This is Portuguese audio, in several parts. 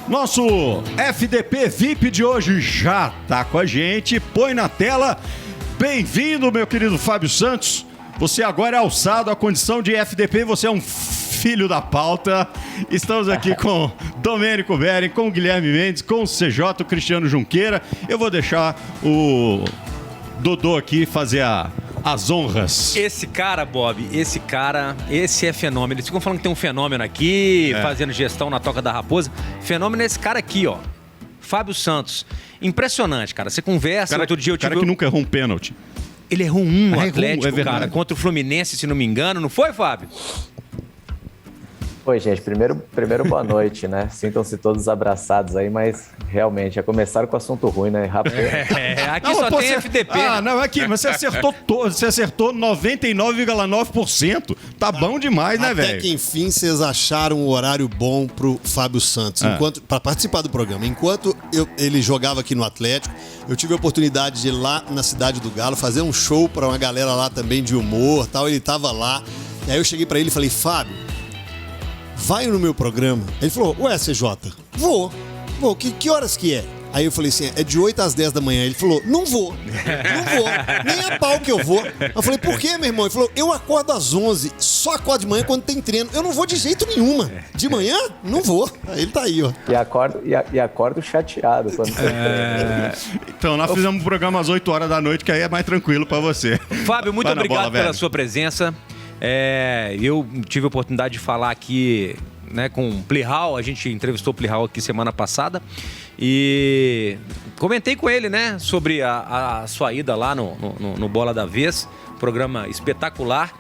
Nosso FDP VIP de hoje já tá com a gente. Põe na tela. Bem-vindo, meu querido Fábio Santos. Você agora é alçado à condição de FDP. Você é um filho da pauta. Estamos aqui com Domênico Bering, com Guilherme Mendes, com o CJ, o Cristiano Junqueira. Eu vou deixar o Dodô aqui fazer as honras. Esse cara, Bob, esse é fenômeno. Eles ficam falando que tem um fenômeno aqui, fazendo gestão na Toca da Raposa. Fenômeno é esse cara aqui, ó. Fábio Santos. Impressionante, cara. Você conversa, outro dia eu tive... cara que nunca errou um pênalti. Ele errou um Atlético, cara, contra o Fluminense, se não me engano. Não foi, Fábio? Oi, gente. Primeiro boa noite, né? Sintam-se todos abraçados aí, mas realmente, já começaram com assunto ruim, né? Rápido. Aqui só tem FDP. Mas você acertou você acertou 99,9%. Tá bom demais, né, velho? Até que enfim vocês acharam o horário bom pro Fábio Santos, para participar do programa. Enquanto ele jogava aqui no Atlético, eu tive a oportunidade de ir lá na Cidade do Galo, fazer um show pra uma galera lá também de humor e tal. Ele tava lá, e aí eu cheguei pra ele e falei, Fábio, vai no meu programa. Ele falou, ué, CJ, vou, que horas que é? Aí eu falei assim, é de 8 às 10 da manhã. Ele falou, não vou, nem a pau que eu vou. Eu falei, por quê, meu irmão? Ele falou, eu acordo às 11, só acordo de manhã quando tem treino. Eu não vou de jeito nenhuma. De manhã, não vou. Aí ele tá aí, ó. E acordo chateado quando tem treino. Então, nós fizemos um programa às 8 horas da noite, que aí é mais tranquilo pra você. Fábio, muito obrigado pela sua presença. Eu tive a oportunidade de falar aqui, né, com o Plihal. A gente entrevistou o Plihal aqui semana passada e comentei com ele, né, sobre a sua ida lá no Bola da Vez, programa espetacular.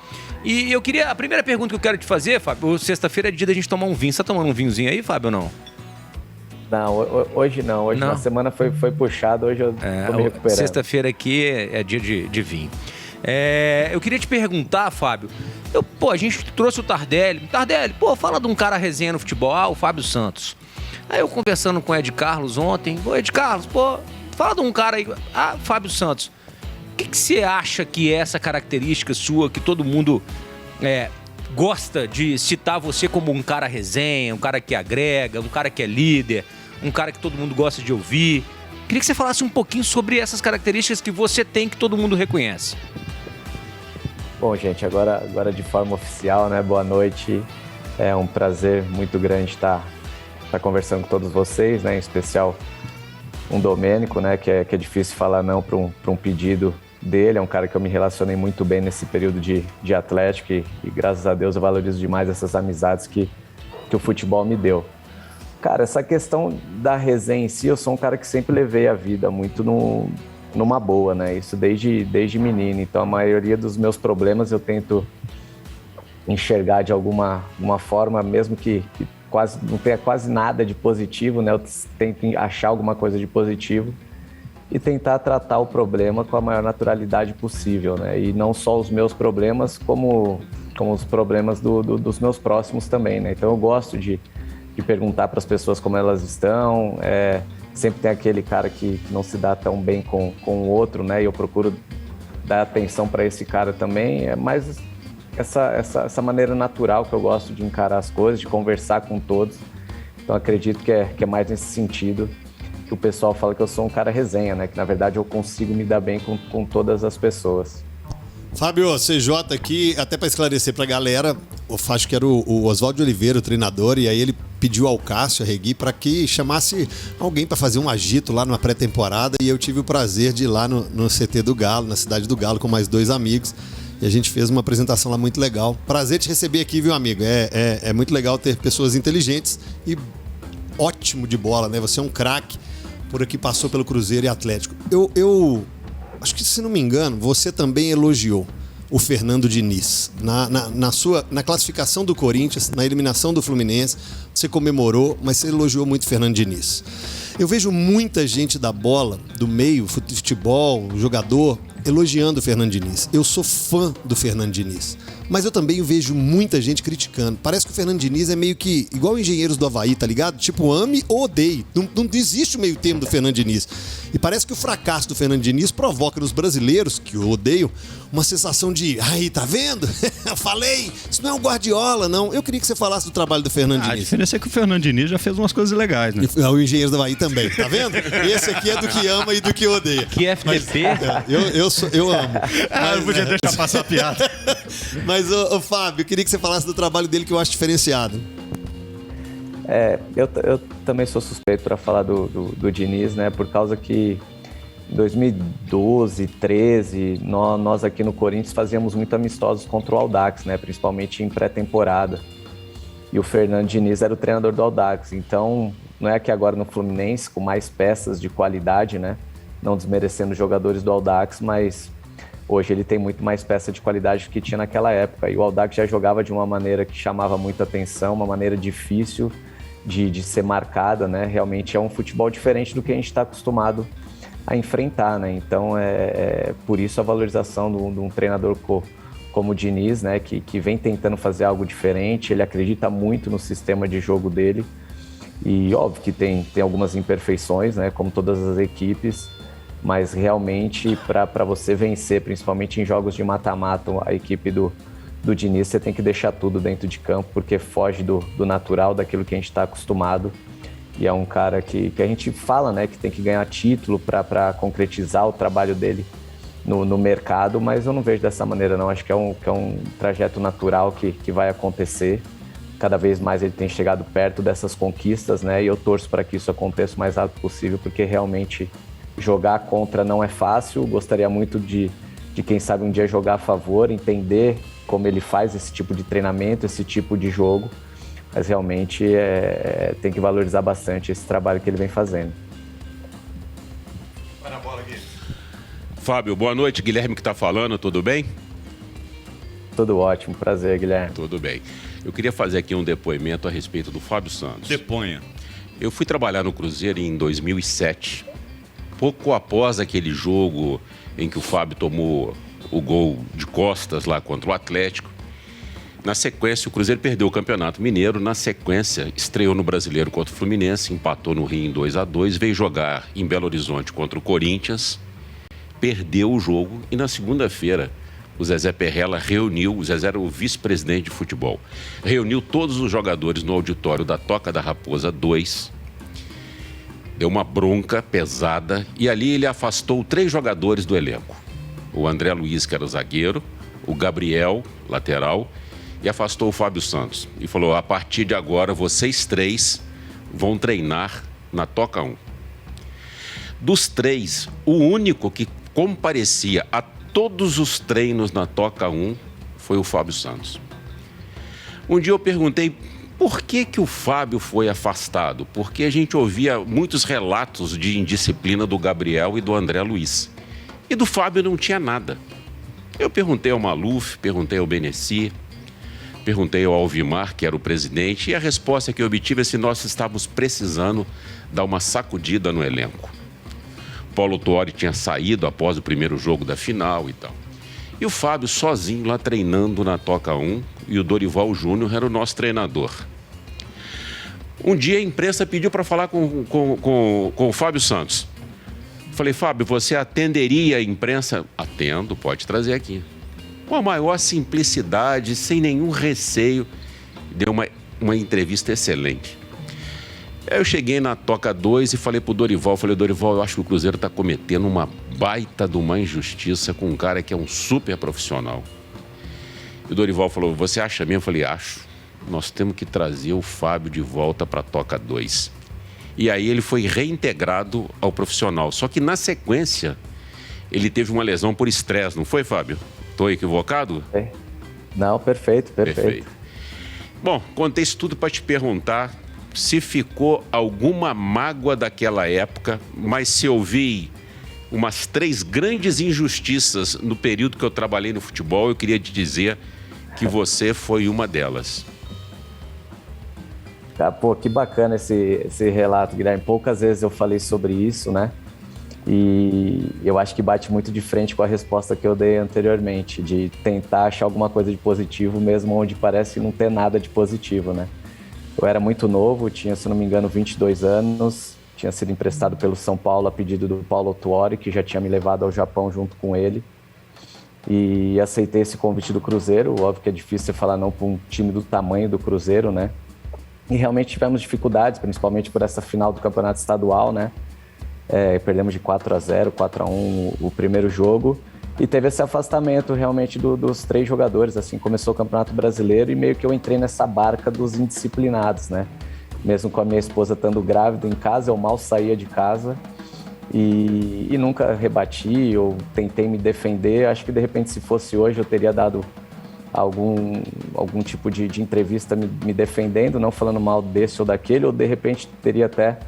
E eu queria, a primeira pergunta que eu quero te fazer, Fábio, sexta-feira é dia da gente tomar um vinho. Você tá tomando um vinhozinho aí, Fábio, ou não? Não, hoje não. Hoje a semana foi puxada, hoje eu tô me recuperando. Sexta-feira aqui é dia de vinho. Eu queria te perguntar, Fábio, a gente trouxe o Tardelli. Tardelli, fala de um cara resenha no futebol, o Fábio Santos. Aí eu conversando com o Ed Carlos ontem, Ed Carlos, fala de um cara aí, Fábio Santos. O que você acha que é essa característica sua que todo mundo gosta de citar você como um cara resenha, um cara que agrega, um cara que é líder, um cara que todo mundo gosta de ouvir? Queria que você falasse um pouquinho sobre essas características que você tem, que todo mundo reconhece. Bom, gente, agora de forma oficial, né? Boa noite. É um prazer muito grande estar conversando com todos vocês, né? Em especial um Domênico, né? Que é difícil falar não para um pedido dele. É um cara que eu me relacionei muito bem nesse período de Atlético e graças a Deus eu valorizo demais essas amizades que o futebol me deu. Cara, essa questão da resenha em si, eu sou um cara que sempre levei a vida muito numa boa, né? Isso desde menino. Então, a maioria dos meus problemas eu tento enxergar de alguma forma, mesmo que quase não tenha quase nada de positivo, né? Eu tento achar alguma coisa de positivo e tentar tratar o problema com a maior naturalidade possível, né? E não só os meus problemas, como os problemas dos meus próximos também, né? Então, eu gosto de perguntar para as pessoas como elas estão. Sempre tem aquele cara que não se dá tão bem com o outro, né? E eu procuro dar atenção para esse cara também. É mais essa maneira natural que eu gosto de encarar as coisas, de conversar com todos. Então acredito que é mais nesse sentido que o pessoal fala que eu sou um cara resenha, né? Que na verdade eu consigo me dar bem com todas as pessoas. Fábio, CJ aqui, até para esclarecer para a galera, acho que era o Oswaldo Oliveira, o treinador, e aí ele pediu ao Cássio Arregui para que chamasse alguém para fazer um agito lá numa pré-temporada, e eu tive o prazer de ir lá no CT do Galo, na Cidade do Galo, com mais 2 amigos, e a gente fez uma apresentação lá muito legal. Prazer te receber aqui, viu, amigo? É muito legal ter pessoas inteligentes e ótimo de bola, né? Você é um craque, por aqui passou pelo Cruzeiro e Atlético. Eu acho que, se não me engano, você também elogiou o Fernando Diniz. Na classificação do Corinthians, na eliminação do Fluminense, você comemorou, mas você elogiou muito o Fernando Diniz. Eu vejo muita gente da bola, do meio, futebol, jogador, elogiando o Fernando Diniz. Eu sou fã do Fernando Diniz. mas eu também vejo muita gente criticando. Parece que o Fernando Diniz é meio que igual Engenheiros do Havaí, tá ligado? Tipo, ame ou odeie. Não existe o meio termo do Fernando Diniz. E parece que o fracasso do Fernando Diniz provoca nos brasileiros, que o odeiam, uma sensação de, aí, tá vendo? Eu falei, isso não é um Guardiola, não. Eu queria que você falasse do trabalho do Fernando A Diniz. diferença é que o Fernando Diniz já fez umas coisas legais, né? O Engenheiro do Havaí também, tá vendo? Esse aqui é do que ama e do que odeia. Que FDP? Eu amo. Ah, não podia deixar passar a piada. Mas, ô, Fábio, eu queria que você falasse do trabalho dele que eu acho diferenciado. Eu também sou suspeito para falar do Diniz, né? Por causa que em 2012, 13, nós aqui no Corinthians fazíamos muito amistosos contra o Audax, né? Principalmente em pré-temporada. E o Fernando Diniz era o treinador do Audax. Então, não é que agora no Fluminense, com mais peças de qualidade, né? Não desmerecendo os jogadores do Audax, mas hoje ele tem muito mais peça de qualidade do que tinha naquela época. E o Audax já jogava de uma maneira que chamava muita atenção, uma maneira difícil de ser marcada, né? Realmente é um futebol diferente do que a gente está acostumado a enfrentar, né? Então, por isso a valorização de um treinador como o Diniz, né? Que vem tentando fazer algo diferente. Ele acredita muito no sistema de jogo dele. E óbvio que tem algumas imperfeições, né? Como todas as equipes. Mas realmente, para você vencer, principalmente em jogos de mata-mata, a equipe do Diniz, você tem que deixar tudo dentro de campo, porque foge do natural, daquilo que a gente está acostumado. E é um cara que a gente fala, né, que tem que ganhar título para concretizar o trabalho dele no mercado, mas eu não vejo dessa maneira, não. Acho que é um trajeto natural que vai acontecer. Cada vez mais ele tem chegado perto dessas conquistas, né, e eu torço para que isso aconteça o mais rápido possível, porque realmente jogar contra não é fácil. Gostaria muito de quem sabe um dia jogar a favor, entender como ele faz esse tipo de treinamento, esse tipo de jogo, mas realmente tem que valorizar bastante esse trabalho que ele vem fazendo. Vai na bola, Gui. Fábio, boa noite. Guilherme que está falando, tudo bem? Tudo ótimo, prazer, Guilherme. Tudo bem. Eu queria fazer aqui um depoimento a respeito do Fábio Santos. Deponha. Eu fui trabalhar no Cruzeiro em 2007. Pouco após aquele jogo em que o Fábio tomou o gol de costas lá contra o Atlético, na sequência o Cruzeiro perdeu o Campeonato Mineiro, na sequência estreou no Brasileiro contra o Fluminense, empatou no Rio em 2-2, veio jogar em Belo Horizonte contra o Corinthians, perdeu o jogo e na segunda-feira o Zezé Perrella reuniu, o Zezé era o vice-presidente de futebol, reuniu todos os jogadores no auditório da Toca da Raposa 2, deu uma bronca pesada e ali ele afastou 3 jogadores do elenco. O André Luiz, que era o zagueiro, o Gabriel, lateral, e afastou o Fábio Santos. E falou, a partir de agora, vocês 3 vão treinar na Toca 1. Dos 3, o único que comparecia a todos os treinos na Toca 1 foi o Fábio Santos. Um dia eu perguntei, por que o Fábio foi afastado? Porque a gente ouvia muitos relatos de indisciplina do Gabriel e do André Luiz. E do Fábio não tinha nada. Eu perguntei ao Maluf, perguntei ao Beneci, perguntei ao Alvimar, que era o presidente, e a resposta que eu obtive é se nós estávamos precisando dar uma sacudida no elenco. Paulo Tuori tinha saído após o primeiro jogo da final e tal. E o Fábio sozinho lá treinando na Toca 1, e o Dorival Júnior era o nosso treinador. Um dia a imprensa pediu para falar com o Fábio Santos. Falei, Fábio, você atenderia a imprensa? Atendo, pode trazer aqui. Com a maior simplicidade, sem nenhum receio, deu uma entrevista excelente. Aí eu cheguei na Toca 2 e falei pro Dorival, Dorival, eu acho que o Cruzeiro está cometendo uma baita de uma injustiça com um cara que é um super profissional. E o Dorival falou, você acha mesmo? Eu falei, acho. Nós temos que trazer o Fábio de volta para a Toca 2. E aí ele foi reintegrado ao profissional. Só que na sequência, ele teve uma lesão por estresse, não foi, Fábio? Estou equivocado? Não, perfeito. Bom, contei isso tudo para te perguntar se ficou alguma mágoa daquela época, mas se eu vi umas 3 grandes injustiças no período que eu trabalhei no futebol, eu queria te dizer que você foi uma delas. Pô, que bacana esse relato, Guilherme. Poucas vezes eu falei sobre isso, né? E eu acho que bate muito de frente com a resposta que eu dei anteriormente, de tentar achar alguma coisa de positivo, mesmo onde parece não ter nada de positivo, né? Eu era muito novo, tinha, se não me engano, 22 anos, tinha sido emprestado pelo São Paulo a pedido do Paulo Tuori, que já tinha me levado ao Japão junto com ele. E aceitei esse convite do Cruzeiro. Óbvio que é difícil você falar não para um time do tamanho do Cruzeiro, né? E realmente tivemos dificuldades, principalmente por essa final do Campeonato Estadual, né? Perdemos de 4-0, 4-1 o primeiro jogo. E teve esse afastamento realmente dos 3 jogadores. Assim, começou o Campeonato Brasileiro e meio que eu entrei nessa barca dos indisciplinados, né? Mesmo com a minha esposa estando grávida em casa, eu mal saía de casa. E nunca rebati ou tentei me defender. Acho que de repente, se fosse hoje, eu teria dado algum tipo de entrevista me defendendo, não falando mal desse ou daquele, ou de repente teria até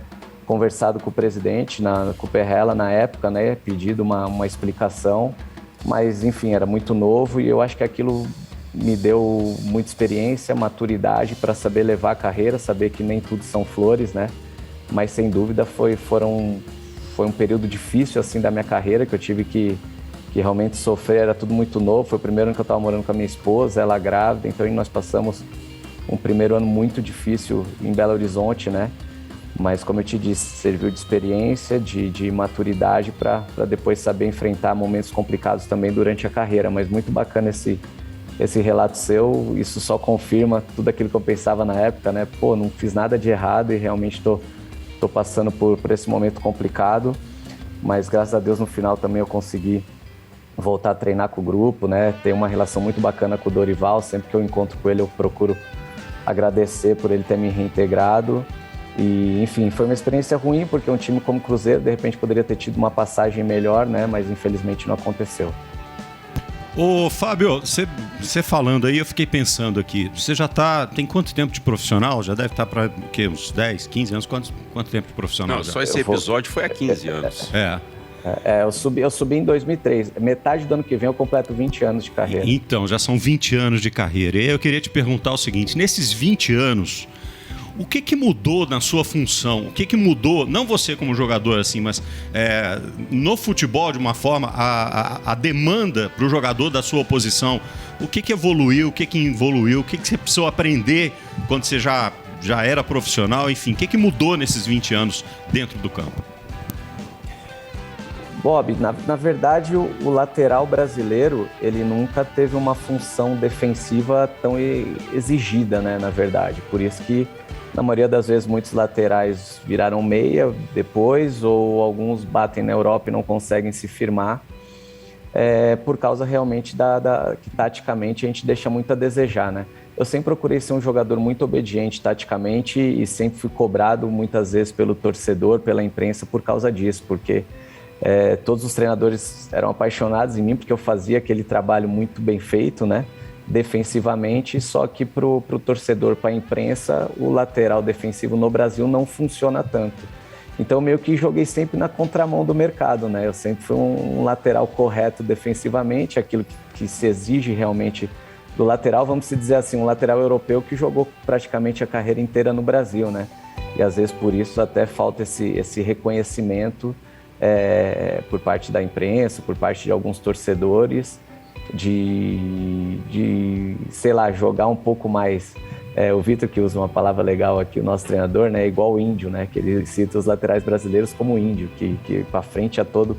conversado com o presidente, com o Perrella na época, né, pedido uma explicação, mas enfim, era muito novo e eu acho que aquilo me deu muita experiência, maturidade para saber levar a carreira, saber que nem tudo são flores, né, mas sem dúvida foi um período difícil assim da minha carreira, que eu tive que realmente sofrer, era tudo muito novo. Foi o primeiro ano que eu estava morando com a minha esposa, ela grávida, então nós passamos um primeiro ano muito difícil em Belo Horizonte, né? Mas como eu te disse, serviu de experiência, de maturidade para depois saber enfrentar momentos complicados também durante a carreira. Mas muito bacana esse relato seu, isso só confirma tudo aquilo que eu pensava na época, né? Pô, não fiz nada de errado e realmente estou passando por esse momento complicado, mas graças a Deus no final também eu consegui voltar a treinar com o grupo, né? Ter uma relação muito bacana com o Dorival. Sempre que eu encontro com ele, eu procuro agradecer por ele ter me reintegrado. E, enfim, foi uma experiência ruim, porque um time como o Cruzeiro, de repente, poderia ter tido uma passagem melhor, né? Mas infelizmente não aconteceu. Ô, Fábio, você falando aí, eu fiquei pensando aqui. Você já tem quanto tempo de profissional? Já deve estar para uns 10, 15 anos? Quanto tempo de profissional? Não, já? só esse episódio foi há 15 anos. Eu subi em 2003. Metade do ano que vem eu completo 20 anos de carreira. Então, já são 20 anos de carreira. E aí eu queria te perguntar o seguinte, nesses 20 anos, o que mudou na sua função? O que mudou, não você como jogador, assim, mas no futebol, de uma forma, a demanda para o jogador da sua posição? O que evoluiu, o que involuiu, o que você precisou aprender quando você já era profissional? Enfim, o que mudou nesses 20 anos dentro do campo? Bob, na verdade, o lateral brasileiro, ele nunca teve uma função defensiva tão exigida, né, na verdade. Por isso que, na maioria das vezes, muitos laterais viraram meia depois, ou alguns batem na Europa e não conseguem se firmar, por causa realmente que taticamente a gente deixa muito a desejar, né? Eu sempre procurei ser um jogador muito obediente taticamente e sempre fui cobrado muitas vezes pelo torcedor, pela imprensa, por causa disso, porque todos os treinadores eram apaixonados em mim porque eu fazia aquele trabalho muito bem feito, né, defensivamente, só que pro torcedor, para a imprensa, o lateral defensivo no Brasil não funciona tanto. Então meio que joguei sempre na contramão do mercado, né? Eu sempre fui um lateral correto defensivamente, aquilo que se exige realmente do lateral, vamos dizer assim, um lateral europeu que jogou praticamente a carreira inteira no Brasil, né? E às vezes por isso até falta esse reconhecimento por parte da imprensa, por parte de alguns torcedores, de sei lá, jogar um pouco mais. O Vitor, que usa uma palavra legal aqui, o nosso treinador, né, igual o índio, né, que ele cita os laterais brasileiros como índio, que para frente a todo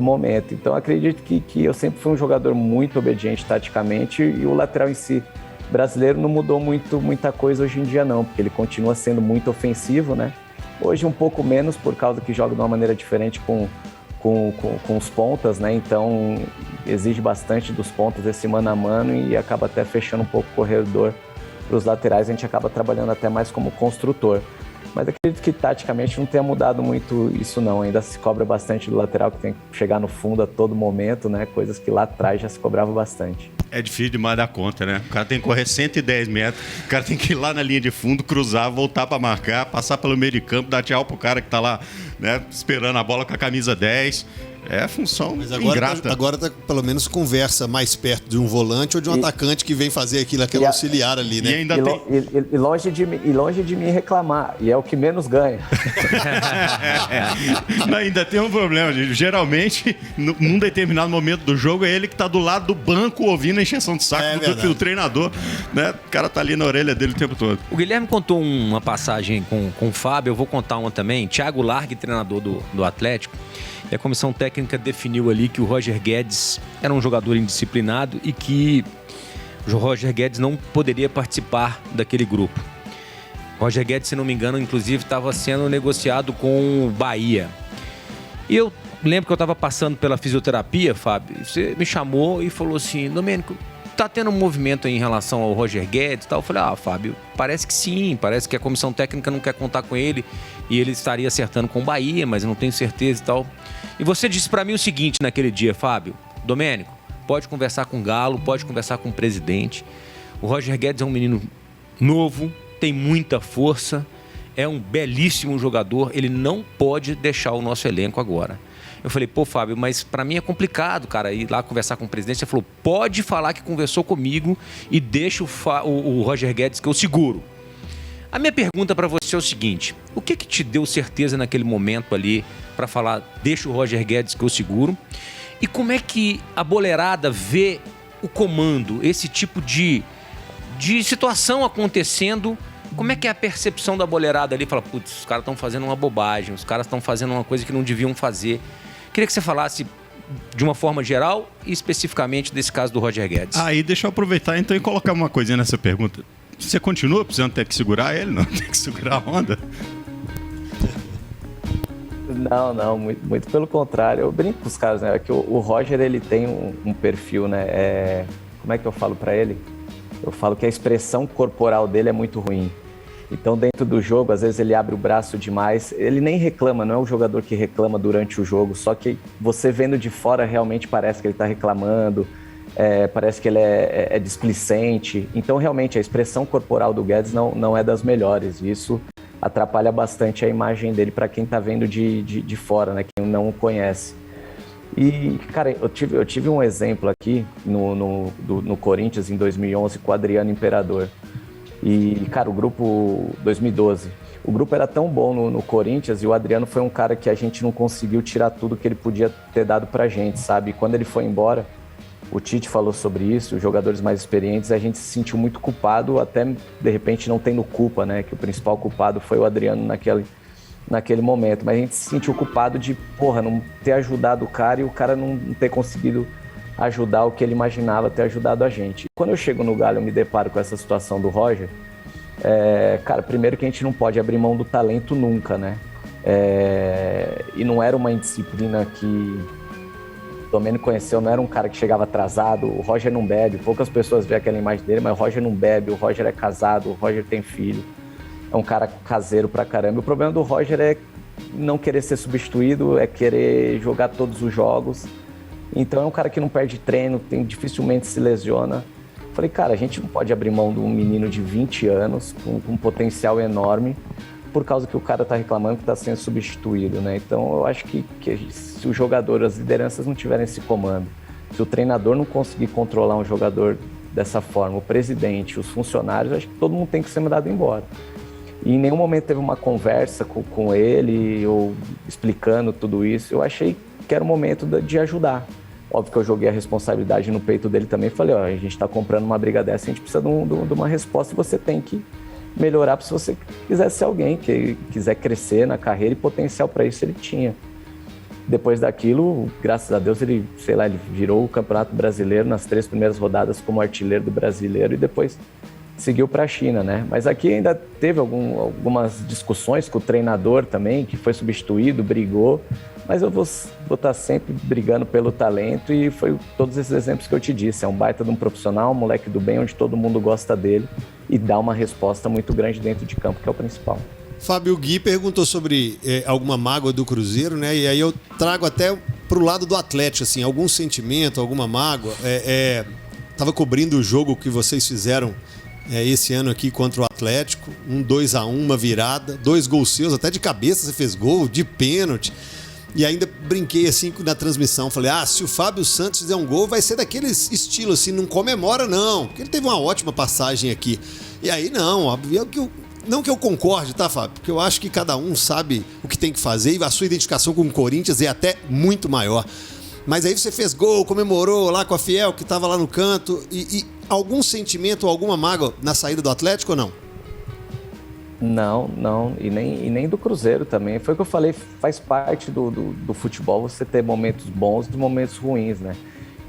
momento. Então acredito que eu sempre fui um jogador muito obediente taticamente, e o lateral em si brasileiro não mudou muita coisa hoje em dia não, porque ele continua sendo muito ofensivo, né? Hoje um pouco menos, por causa que joga de uma maneira diferente com os pontas, né? Então exige bastante dos pontas esse mano a mano e acaba até fechando um pouco o corredor para os laterais. A gente acaba trabalhando até mais como construtor. Mas acredito que taticamente não tenha mudado muito isso não. Ainda se cobra bastante do lateral, que tem que chegar no fundo a todo momento, né? Coisas que lá atrás já se cobrava bastante. É difícil demais dar conta, né? O cara tem que correr 110 metros, o cara tem que ir lá na linha de fundo, cruzar, voltar para marcar, passar pelo meio de campo, dar tchau pro cara que tá lá, né, esperando a bola com a camisa 10. É função Mas ingrata. agora tá, pelo menos conversa mais perto de um volante ou de um atacante que vem fazer aquele auxiliar ali, né? E ainda tem... longe de mim reclamar. E é o que menos ganha. Mas ainda tem um problema, gente. Geralmente, num determinado momento do jogo, é ele que tá do lado do banco ouvindo a encheção de saco do treinador. Né? O cara tá ali na orelha dele o tempo todo. O Guilherme contou uma passagem com o Fábio, eu vou contar uma também. Thiago Largue, treinador do Atlético, e a comissão técnica definiu ali que o Roger Guedes era um jogador indisciplinado e que o Roger Guedes não poderia participar daquele grupo. Roger Guedes, se não me engano, inclusive estava sendo negociado com o Bahia. E eu lembro que eu estava passando pela fisioterapia, Fábio, você me chamou e falou assim: Domênico, tá tendo um movimento aí em relação ao Roger Guedes e tal? Eu falei: Fábio, parece que sim, parece que a comissão técnica não quer contar com ele e ele estaria acertando com o Bahia, mas eu não tenho certeza e tal. E você disse para mim o seguinte naquele dia: Fábio, Domênico, pode conversar com o Galo, pode conversar com o presidente. O Roger Guedes é um menino novo, tem muita força, é um belíssimo jogador, ele não pode deixar o nosso elenco agora. Eu falei: pô, Fábio, mas pra mim é complicado, cara, ir lá conversar com o presidente. Você falou: pode falar que conversou comigo e deixa o Roger Guedes que eu seguro. A minha pergunta pra você é o seguinte: o que te deu certeza naquele momento ali pra falar, deixa o Roger Guedes que eu seguro? E como é que a boleirada vê o comando, esse tipo de situação acontecendo? Como é que é a percepção da boleirada ali? Fala: putz, os caras estão fazendo uma bobagem, os caras estão fazendo uma coisa que não deviam fazer. Queria que você falasse de uma forma geral e especificamente desse caso do Roger Guedes. Aí deixa eu aproveitar então e colocar uma coisinha nessa pergunta. Você continua precisando ter que segurar ele? Não tem que segurar a onda? Não, muito pelo contrário. Eu brinco com os caras, né? Que o Roger, ele tem um perfil, né? Como é que eu falo pra ele? Eu falo que a expressão corporal dele é muito ruim. Então, dentro do jogo, às vezes ele abre o braço demais. Ele nem reclama, não é um jogador que reclama durante o jogo. Só que você vendo de fora, realmente parece que ele tá reclamando. Parece que ele é displicente. Então, realmente, a expressão corporal do Guedes não é das melhores. E isso atrapalha bastante a imagem dele para quem tá vendo de fora, né? Quem não o conhece. E, cara, eu tive um exemplo aqui no Corinthians em 2011 com o Adriano Imperador. E, cara, o grupo 2012, o grupo era tão bom no Corinthians e o Adriano foi um cara que a gente não conseguiu tirar tudo que ele podia ter dado pra gente, sabe? E quando ele foi embora, o Tite falou sobre isso, os jogadores mais experientes, a gente se sentiu muito culpado, até de repente não tendo culpa, né? Que o principal culpado foi o Adriano naquele momento, mas a gente se sentiu culpado de, não ter ajudado o cara e o cara não ter conseguido ajudar o que ele imaginava ter ajudado a gente. Quando eu chego no Galo, eu me deparo com essa situação do Roger, cara, primeiro que a gente não pode abrir mão do talento nunca, né? E não era uma indisciplina que o Domênico conheceu, não era um cara que chegava atrasado, o Roger não bebe, poucas pessoas veem aquela imagem dele, mas o Roger não bebe, o Roger é casado, o Roger tem filho, é um cara caseiro pra caramba. O problema do Roger é não querer ser substituído, é querer jogar todos os jogos. Então é um cara que não perde treino, dificilmente se lesiona. Falei: cara, a gente não pode abrir mão de um menino de 20 anos, com um potencial enorme, por causa que o cara tá reclamando que tá sendo substituído, né? Então eu acho que se o jogador, as lideranças não tiverem esse comando, se o treinador não conseguir controlar um jogador dessa forma, o presidente, os funcionários, acho que todo mundo tem que ser mandado embora. E em nenhum momento teve uma conversa com ele, ou explicando tudo isso. Eu achei que era o momento de ajudar. Óbvio que eu joguei a responsabilidade no peito dele também. Falei: a gente está comprando uma briga dessa, a gente precisa de uma resposta e você tem que melhorar se você quiser ser alguém que quiser crescer na carreira, e potencial para isso ele tinha. Depois daquilo, graças a Deus, ele virou o Campeonato Brasileiro nas 3 primeiras rodadas como artilheiro do Brasileiro e depois seguiu para a China, né? Mas aqui ainda teve algumas discussões com o treinador também, que foi substituído, brigou, mas eu vou estar sempre brigando pelo talento, e foi todos esses exemplos que eu te disse. É um baita de um profissional, um moleque do bem, onde todo mundo gosta dele e dá uma resposta muito grande dentro de campo, que é o principal. Fábio Gui perguntou sobre alguma mágoa do Cruzeiro, né? E aí eu trago até pro lado do Atlético, assim, algum sentimento, alguma mágoa. Tava cobrindo o jogo que vocês fizeram esse ano aqui contra o Atlético, 2-1, uma virada, 2 gols seus, até de cabeça você fez gol, de pênalti. E ainda brinquei assim na transmissão, falei, se o Fábio Santos fizer um gol, vai ser daqueles estilo assim, não comemora não, porque ele teve uma ótima passagem aqui. E aí não que eu concorde, tá, Fábio? Porque eu acho que cada um sabe o que tem que fazer e a sua identificação com o Corinthians é até muito maior. Mas aí você fez gol, comemorou lá com a Fiel, que estava lá no canto, e algum sentimento ou alguma mágoa na saída do Atlético ou não? Não, e nem do Cruzeiro também. Foi o que eu falei, faz parte do futebol você ter momentos bons e momentos ruins, né?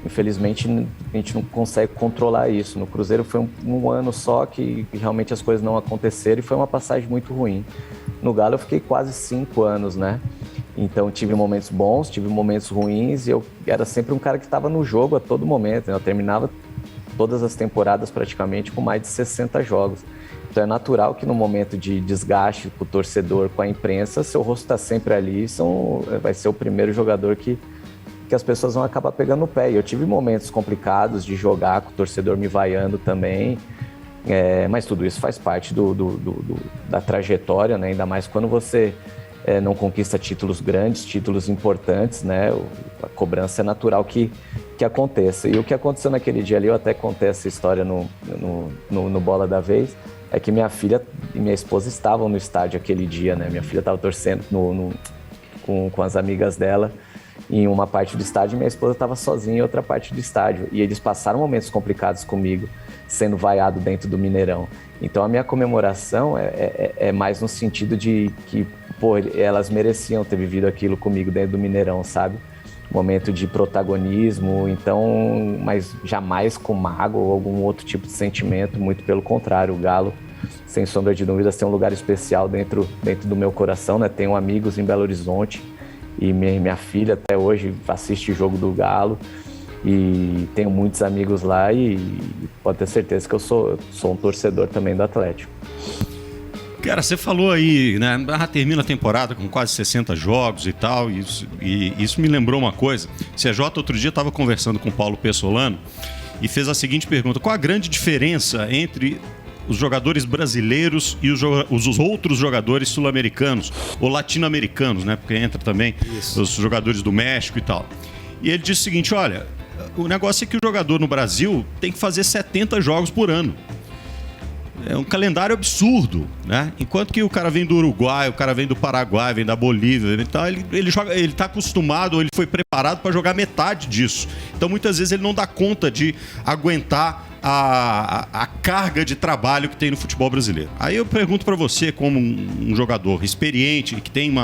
Infelizmente, a gente não consegue controlar isso. No Cruzeiro foi um ano só que realmente as coisas não aconteceram e foi uma passagem muito ruim. No Galo eu fiquei quase 5 anos, né? Então tive momentos bons, tive momentos ruins e eu era sempre um cara que estava no jogo a todo momento, né? Eu terminava todas as temporadas praticamente com mais de 60 jogos. Então é natural que no momento de desgaste com o torcedor, com a imprensa, seu rosto está sempre ali, vai ser o primeiro jogador que as pessoas vão acabar pegando no pé. E eu tive momentos complicados de jogar com o torcedor me vaiando também, mas tudo isso faz parte da trajetória, né? Ainda mais quando você não conquista títulos grandes, títulos importantes, né? A cobrança é natural que aconteça. E o que aconteceu naquele dia ali, eu até contei essa história no Bola da Vez, é que minha filha e minha esposa estavam no estádio aquele dia, né? Minha filha estava torcendo com as amigas dela em uma parte do estádio e minha esposa estava sozinha em outra parte do estádio. E eles passaram momentos complicados comigo, sendo vaiado dentro do Mineirão. Então a minha comemoração é mais no sentido de que, elas mereciam ter vivido aquilo comigo dentro do Mineirão, sabe? Momento de protagonismo, então, mas jamais com mágoa ou algum outro tipo de sentimento, muito pelo contrário. O Galo, sem sombra de dúvidas, tem um lugar especial dentro do meu coração, né? Tenho amigos em Belo Horizonte e minha filha até hoje assiste jogo do Galo e tenho muitos amigos lá e pode ter certeza que eu sou um torcedor também do Atlético. Cara, você falou aí, né? Termina a temporada com quase 60 jogos e tal, e isso me lembrou uma coisa. CJ outro dia estava conversando com o Paulo Pessolano e fez a seguinte pergunta: qual a grande diferença entre os jogadores brasileiros e os outros jogadores sul-americanos ou latino-americanos, né? Porque entra também os jogadores do México e tal. E ele disse o seguinte: olha, o negócio é que o jogador no Brasil tem que fazer 70 jogos por ano. É um calendário absurdo, né? Enquanto que o cara vem do Uruguai, o cara vem do Paraguai, vem da Bolívia, então ele está acostumado, ele foi preparado para jogar metade disso. Então muitas vezes ele não dá conta de aguentar a carga de trabalho que tem no futebol brasileiro. Aí eu pergunto para você, como um jogador experiente, que tem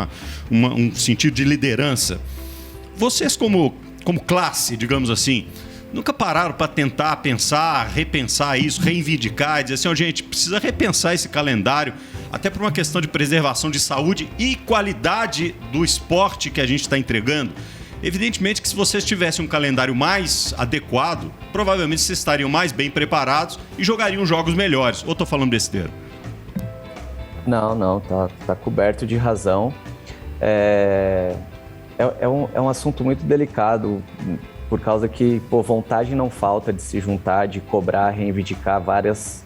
um sentido de liderança, vocês como classe, digamos assim, nunca pararam para tentar repensar isso, reivindicar e dizer assim, gente, precisa repensar esse calendário, até por uma questão de preservação de saúde e qualidade do esporte que a gente está entregando? Evidentemente que se vocês tivessem um calendário mais adequado, provavelmente vocês estariam mais bem preparados e jogariam jogos melhores. Ou estou falando besteira? Não, tá coberto de razão. É um assunto muito delicado, por causa que, vontade não falta de se juntar, de cobrar, reivindicar várias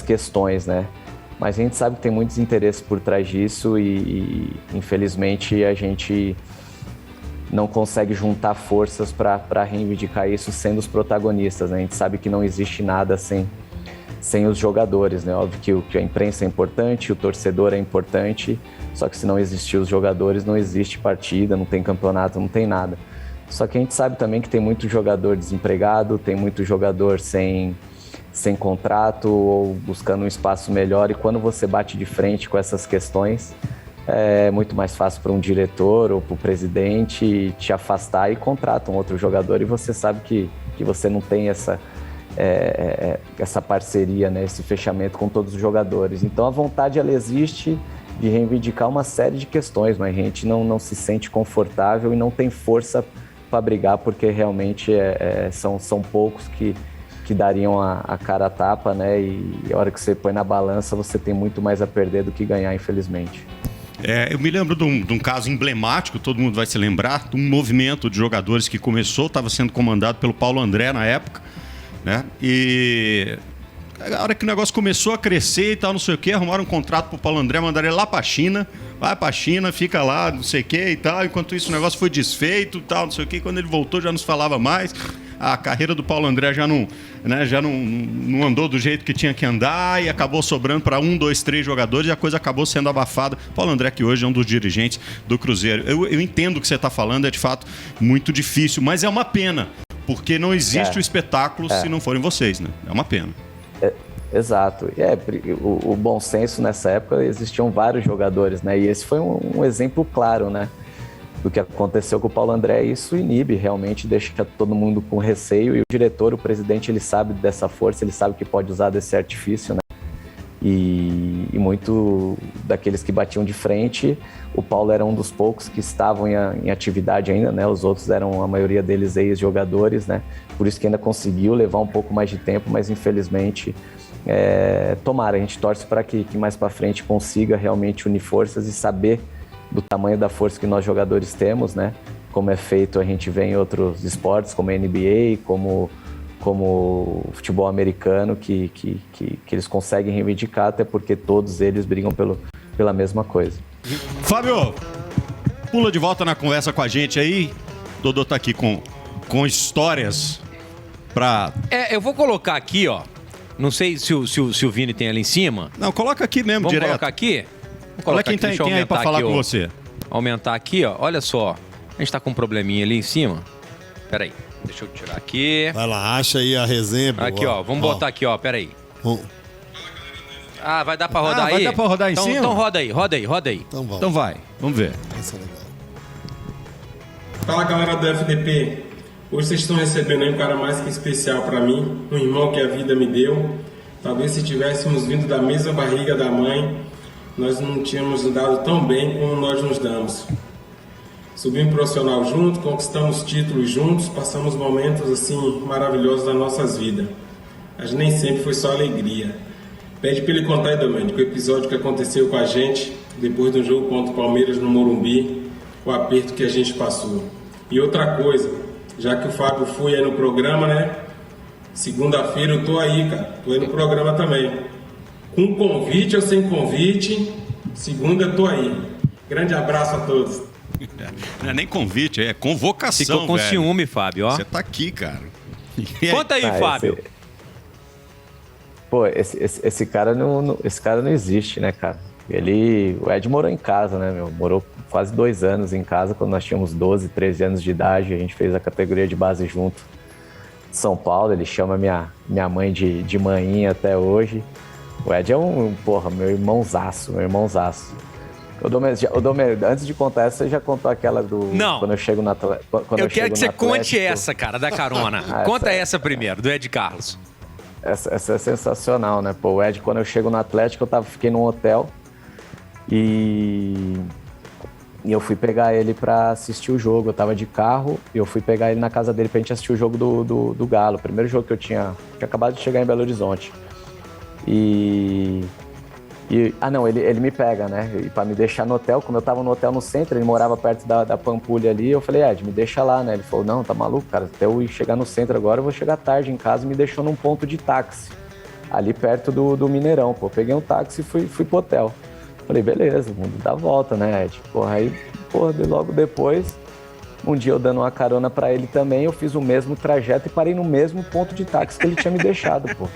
questões, né? Mas a gente sabe que tem muitos interesses por trás disso e infelizmente, a gente não consegue juntar forças para reivindicar isso sendo os protagonistas, né? A gente sabe que não existe nada sem os jogadores, né? Óbvio que a imprensa é importante, o torcedor é importante, só que se não existir os jogadores, não existe partida, não tem campeonato, não tem nada. Só que a gente sabe também que tem muito jogador desempregado, tem muito jogador sem contrato ou buscando um espaço melhor. E quando você bate de frente com essas questões, é muito mais fácil para um diretor ou para o presidente te afastar e contrata um outro jogador. E você sabe que você não tem essa parceria, né, esse fechamento com todos os jogadores. Então a vontade ela existe de reivindicar uma série de questões, mas a gente não se sente confortável e não tem força para brigar, porque realmente são poucos que dariam a cara a tapa, né? E a hora que você põe na balança, você tem muito mais a perder do que ganhar, infelizmente. Eu me lembro de um caso emblemático, todo mundo vai se lembrar, de um movimento de jogadores que começou, estava sendo comandado pelo Paulo André na época, né? E A hora que o negócio começou a crescer e tal, não sei o quê, arrumaram um contrato pro Paulo André, mandaram ele lá pra China, vai pra China, fica lá, não sei o quê e tal. Enquanto isso o negócio foi desfeito e tal, não sei o quê. Quando ele voltou já não se falava mais. A carreira do Paulo André já não andou do jeito que tinha que andar e acabou sobrando para 1, 2, 3 jogadores e a coisa acabou sendo abafada. Paulo André, que hoje é um dos dirigentes do Cruzeiro. Eu entendo o que você está falando, é de fato muito difícil, mas é uma pena, porque não existe o espetáculo se não forem vocês, né? É uma pena. Exato. O bom senso nessa época, existiam vários jogadores, né? E esse foi um exemplo claro, né? Do que aconteceu com o Paulo André, isso inibe, realmente deixa todo mundo com receio, e o diretor, o presidente, ele sabe dessa força, ele sabe que pode usar desse artifício, né? E muito daqueles que batiam de frente, o Paulo era um dos poucos que estavam em atividade ainda, né? Os outros eram, a maioria deles, ex-jogadores, né? Por isso que ainda conseguiu levar um pouco mais de tempo, mas infelizmente, tomara, a gente torce para que mais para frente consiga realmente unir forças e saber do tamanho da força que nós jogadores temos, né? Como é feito, a gente vê em outros esportes, como a NBA, como o futebol americano, que eles conseguem reivindicar, até porque todos eles brigam pela mesma coisa. Fábio, pula de volta na conversa com a gente aí. Dodô tá aqui com histórias pra... Eu vou colocar aqui, ó. Não sei se o Vini tem ali em cima. Não, coloca aqui mesmo, Vamos direto. Colocar aqui? Olha quem tem aí pra falar com você. Aumentar aqui, ó. Olha só. A gente tá com um probleminha ali em cima. Pera aí. Deixa eu tirar aqui. Vai lá, acha aí a resenha. Aqui, ó. Vamos botar aqui, ó. Pera aí. Vai dar pra rodar aí? Vai dar pra rodar em cima? Então roda aí. Então vai. Vamos ver. Essa é legal. Fala, galera do FDP. Hoje vocês estão recebendo aí um cara mais que especial pra mim. Um irmão que a vida me deu. Talvez se tivéssemos vindo da mesma barriga da mãe, nós não tínhamos dado tão bem como nós nos damos. Subimos profissional junto, conquistamos títulos juntos, passamos momentos assim maravilhosos nas nossas vidas. Mas nem sempre foi só alegria. Pede para ele contar aí, Domênico, o episódio que aconteceu com a gente depois do jogo contra o Palmeiras no Morumbi, o aperto que a gente passou. E outra coisa, já que o Fábio foi aí no programa, né? Segunda-feira eu tô aí, cara. Tô aí no programa também. Com convite ou sem convite, segunda eu tô aí. Grande abraço a todos. Não é nem convite, é convocação. Ficou com velho. ciúme, Fábio, ó. Você tá aqui, cara. Conta aí, Fábio. Esse cara não existe, né, cara? O Ed morou em casa, né, meu? Morou quase 2 anos em casa, quando nós tínhamos 12, 13 anos de idade. A gente fez a categoria de base junto. São Paulo, ele chama minha mãe de manhinha até hoje. O Ed é meu irmãozaço. O Domênico, antes de contar essa, você já contou aquela do... Não. Quando eu chego na Eu quero que você conte essa, cara, da carona. Conta essa primeiro, do Ed Carlos. Essa é sensacional, né? Pô, o Ed, quando eu chego no Atlético, fiquei num hotel e eu fui pegar ele pra assistir o jogo. Eu tava de carro e eu fui pegar ele na casa dele pra gente assistir o jogo do Galo. O primeiro jogo que eu tinha acabado de chegar em Belo Horizonte. Ele me pega, né? E pra me deixar no hotel, como eu tava no hotel no centro, ele morava perto da Pampulha ali, eu falei, Ed, me deixa lá, né? Ele falou, não, tá maluco, cara, até eu ir chegar no centro agora, eu vou chegar tarde em casa, e me deixou num ponto de táxi, ali perto do Mineirão, pô. Peguei um táxi e fui pro hotel. Falei, beleza, o mundo dá volta, né, Ed? Logo depois, um dia eu dando uma carona pra ele também, eu fiz o mesmo trajeto e parei no mesmo ponto de táxi que ele tinha me deixado, pô.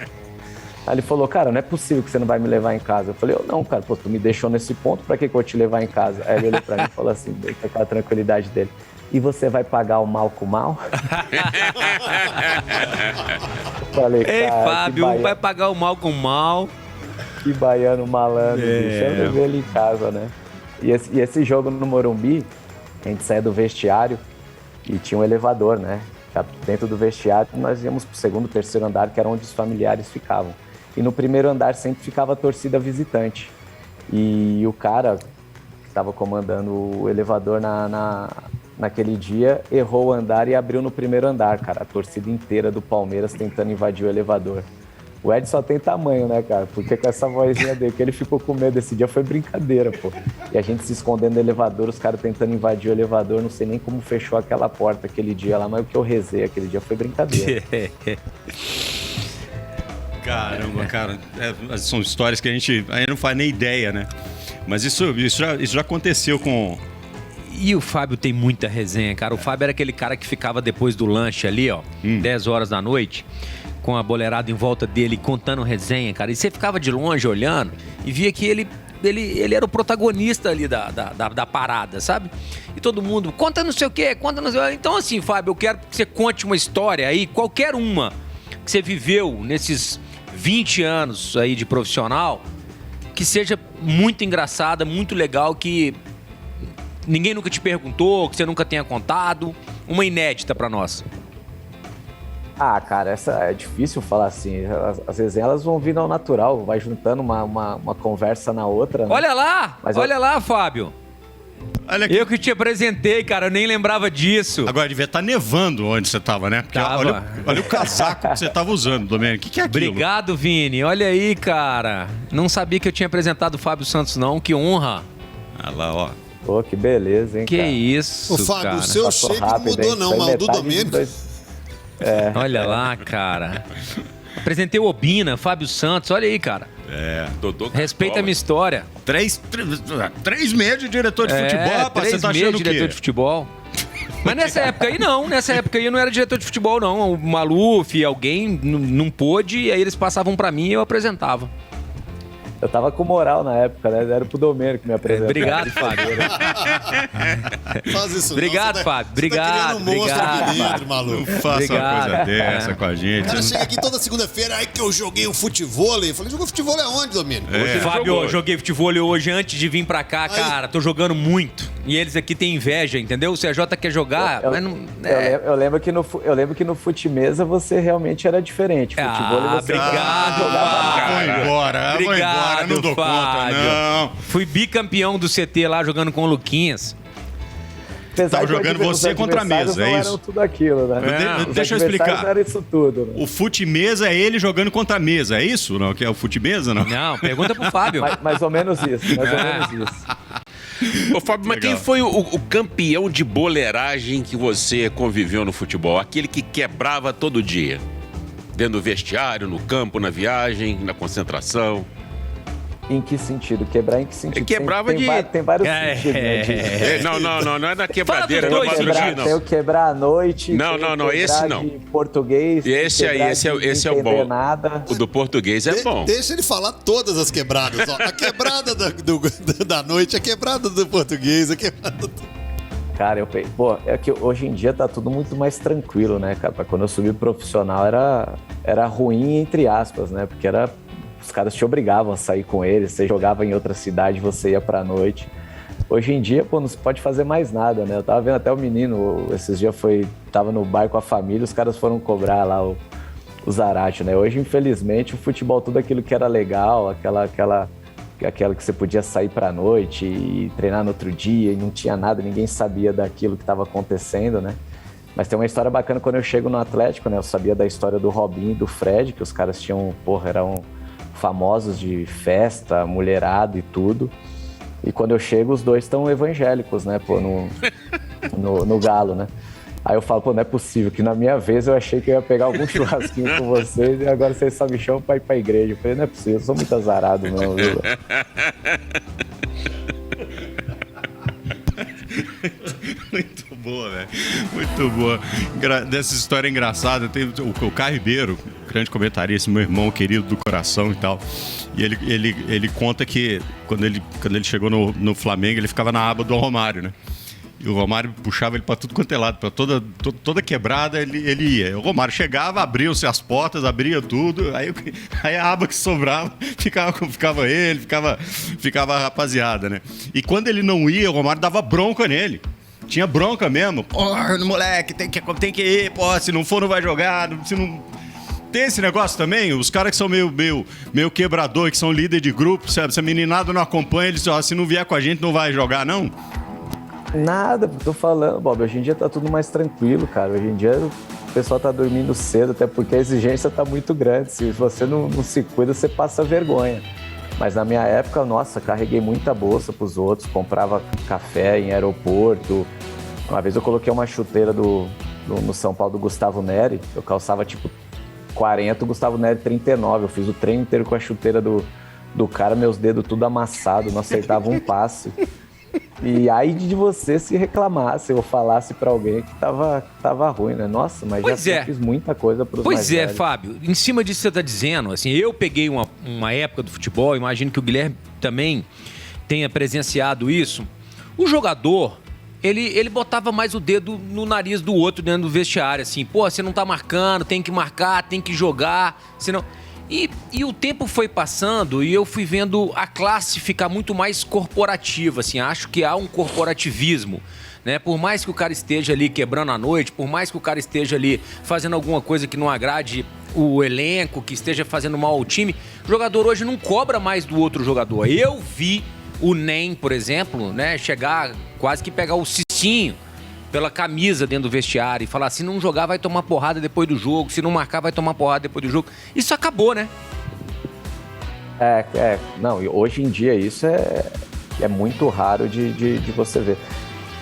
Aí ele falou, cara, não é possível que você não vai me levar em casa. Eu falei, não, cara, pô, tu me deixou nesse ponto, pra que eu vou te levar em casa? Aí ele olhou pra mim e falou assim, com aquela tranquilidade dele, e você vai pagar o mal com o mal? Falei, cara, ei, Fábio, vai pagar o mal com o mal. Que baiano malandro, bicho, eu levei ele em casa, né? E esse jogo no Morumbi, a gente saía do vestiário e tinha um elevador, né? Dentro do vestiário, nós íamos pro segundo, terceiro andar, que era onde os familiares ficavam. E no primeiro andar sempre ficava a torcida visitante. E o cara que estava comandando o elevador naquele dia errou o andar e abriu no primeiro andar, cara. A torcida inteira do Palmeiras tentando invadir o elevador. O Ed só tem tamanho, né, cara? Porque com essa vozinha dele, que ele ficou com medo esse dia, foi brincadeira, pô. E a gente se escondendo no elevador, os caras tentando invadir o elevador, não sei nem como fechou aquela porta aquele dia lá, mas o que eu rezei aquele dia foi brincadeira. Caramba, cara. São histórias que a gente não faz nem ideia, né? Mas isso já aconteceu com... E o Fábio tem muita resenha, cara. O Fábio era aquele cara que ficava depois do lanche ali, ó, 10 horas da noite, com a boleirada em volta dele, contando resenha, cara. E você ficava de longe olhando e via que ele era o protagonista ali da parada, sabe? E todo mundo, conta não sei o quê, conta não sei o quê. Então, assim, Fábio, eu quero que você conte uma história aí, qualquer uma que você viveu nesses 20 anos aí de profissional, que seja muito engraçada, muito legal, que ninguém nunca te perguntou, que você nunca tenha contado. Uma inédita pra nós. Ah, cara, essa é difícil falar assim. As resenhas elas vão vindo ao natural, vai juntando uma conversa na outra. Né? Olha lá, lá, Fábio. Olha aqui. Eu que te apresentei, cara, eu nem lembrava disso. Agora devia estar nevando onde você tava, né? Porque Tava. olha o casaco que você tava usando, Domênico. O que é aquilo? Obrigado, Vini. Olha aí, cara. Não sabia que eu tinha apresentado o Fábio Santos, não. Que honra. Olha lá, ó. Pô, que beleza, hein, que cara. isso, Ô, Fábio, cara. o seu Passou shape não rápido, mudou, hein? não, Foi mas o do metade de Domênico. dois- Olha lá, cara. Apresentei o Obina, Fábio Santos. Olha aí, cara. Dodô Respeita a minha história. 3 meses de diretor de futebol, rapaz. Você 3 tá meses achando de o quê? diretor de futebol. Mas nessa época aí não. Nessa época aí eu não era diretor de futebol, não. O Maluf, alguém não pôde, e aí eles passavam pra mim e eu apresentava. Eu tava com moral na época, né? Era pro Domênico que me apresentou. Obrigado, Fábio. Faz isso Obrigado, não. Fábio. Você tá criando um monstro Obrigado. aqui dentro, Não maluco. faça Obrigado. uma coisa dessa com a O gente. cara chega aqui toda segunda-feira, aí que eu joguei um futevôlei. Eu falei, jogou futevôlei aonde, Domênico? Fábio, jogou. eu joguei futebol hoje antes de vir pra cá, cara. Tô jogando muito. E eles aqui têm inveja, entendeu? O CJ quer jogar, mas não... Eu lembro que no fute-mesa você realmente era diferente. Futebol você obrigado, Vou Fábio. embora, Obrigado, não dou conta, Fábio. não. Fui bicampeão do CT lá, jogando com o Luquinhas. Apesar Tava que jogando os você contra a adversários mesa, é não isso? eram tudo aquilo, né? Os Deixa eu adversários explicar. Era isso tudo, né? O fute-mesa é ele jogando contra a mesa, é isso? Não? Que é o fute-mesa, não? Não, pergunta pro Fábio. Mais ou menos isso, mais ou menos isso. Ô, Fábio, mas Legal. quem foi o campeão de boleiragem que você conviveu no futebol? Aquele que quebrava todo dia? Dentro do vestiário, no campo, na viagem, na concentração? Em que sentido? Quebrar em que sentido? Quebrava tem, de- tem vários sentidos, né? Não é na quebradeira, Fala não dos é dois, no Tem dia, o não. quebrar à noite. Não, tem o não, esse quebrar não. de português. tem Esse aí, quebrar esse é de o entender bom. Nada. O do português é bom. Deixa ele falar todas as quebradas. Ó. A quebrada da noite, a quebrada do português, a quebrada do... Cara, é que hoje em dia tá tudo muito mais tranquilo, né, cara? Quando eu subi profissional era ruim, entre aspas, né? Porque os caras te obrigavam a sair com eles, você jogava em outra cidade, você ia pra noite. Hoje em dia, não se pode fazer mais nada, né? Eu tava vendo até o menino, esses dias tava no bar com a família, os caras foram cobrar lá o Zarate, né? Hoje, infelizmente, o futebol, tudo aquilo que era legal, aquela que você podia sair pra noite e treinar no outro dia e não tinha nada, ninguém sabia daquilo que estava acontecendo, né? Mas tem uma história bacana quando eu chego no Atlético, né? Eu sabia da história do Robinho e do Fred, que os caras tinham, eram famosos de festa, mulherado e tudo. E quando eu chego, os dois estão evangélicos, né? No Galo, né? Aí eu falo, não é possível, que na minha vez eu achei que eu ia pegar algum churrasquinho com vocês e agora vocês só me chamam pra ir pra igreja. Eu falei, não é possível, eu sou muito azarado, não, viu? Muito boa, velho. Muito boa. Dessa história engraçada, tem o Caio Ribeiro, grande comentarista, meu irmão querido do coração e tal. E ele conta que quando ele chegou no Flamengo, ele ficava na aba do Romário, né? E o Romário puxava ele pra tudo quanto é lado, pra toda quebrada ele ia. O Romário chegava, abriam-se as portas, abria tudo, aí a aba que sobrava ficava ele, ficava a rapaziada, né? E quando ele não ia, o Romário dava bronca nele. Tinha bronca mesmo. Porra, moleque, tem que ir, pô, se não for não vai jogar, se não... Tem esse negócio também, os caras que são meio quebrador, que são líder de grupo, sabe? Se a meninada não acompanha, eles se não vier com a gente não vai jogar, não? Nada, tô falando, Bob, hoje em dia tá tudo mais tranquilo, cara. Hoje em dia o pessoal tá dormindo cedo, até porque a exigência tá muito grande. Se você não se cuida, você passa vergonha. Mas na minha época, nossa, carreguei muita bolsa pros outros, comprava café em aeroporto. Uma vez eu coloquei uma chuteira no São Paulo do Gustavo Neri, eu calçava tipo 40, o Gustavo Neri 39. Eu fiz o treino inteiro com a chuteira do cara, meus dedos tudo amassados, não acertava um passe. E aí de você se reclamasse ou falasse pra alguém que tava ruim, né? Nossa, mas já fiz muita coisa pros mais velhos. Fábio, em cima disso que você tá dizendo, assim, eu peguei uma época do futebol, imagino que o Guilherme também tenha presenciado isso. O jogador, ele botava mais o dedo no nariz do outro dentro do vestiário, assim, pô, você não tá marcando, tem que marcar, tem que jogar, senão... E o tempo foi passando e eu fui vendo a classe ficar muito mais corporativa, assim, acho que há um corporativismo, né? Por mais que o cara esteja ali quebrando a noite, por mais que o cara esteja ali fazendo alguma coisa que não agrade o elenco, que esteja fazendo mal ao time, o jogador hoje não cobra mais do outro jogador. Eu vi o NEM, por exemplo, né, chegar, quase que pegar o cicinho pela camisa dentro do vestiário e falar, se não jogar vai tomar porrada depois do jogo, se não marcar vai tomar porrada depois do jogo. Isso acabou, né? Não, hoje em dia isso é muito raro de você ver.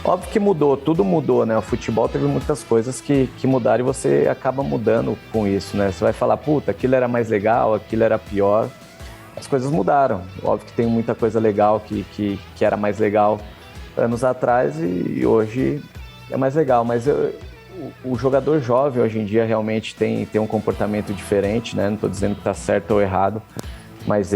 Óbvio que mudou, tudo mudou, né? O futebol teve muitas coisas que mudaram e você acaba mudando com isso, né? Você vai falar, puta, aquilo era mais legal, aquilo era pior. As coisas mudaram. Óbvio que tem muita coisa legal que era mais legal anos atrás e hoje é mais legal, mas o jogador jovem hoje em dia realmente tem um comportamento diferente, né? Não estou dizendo que está certo ou errado, mas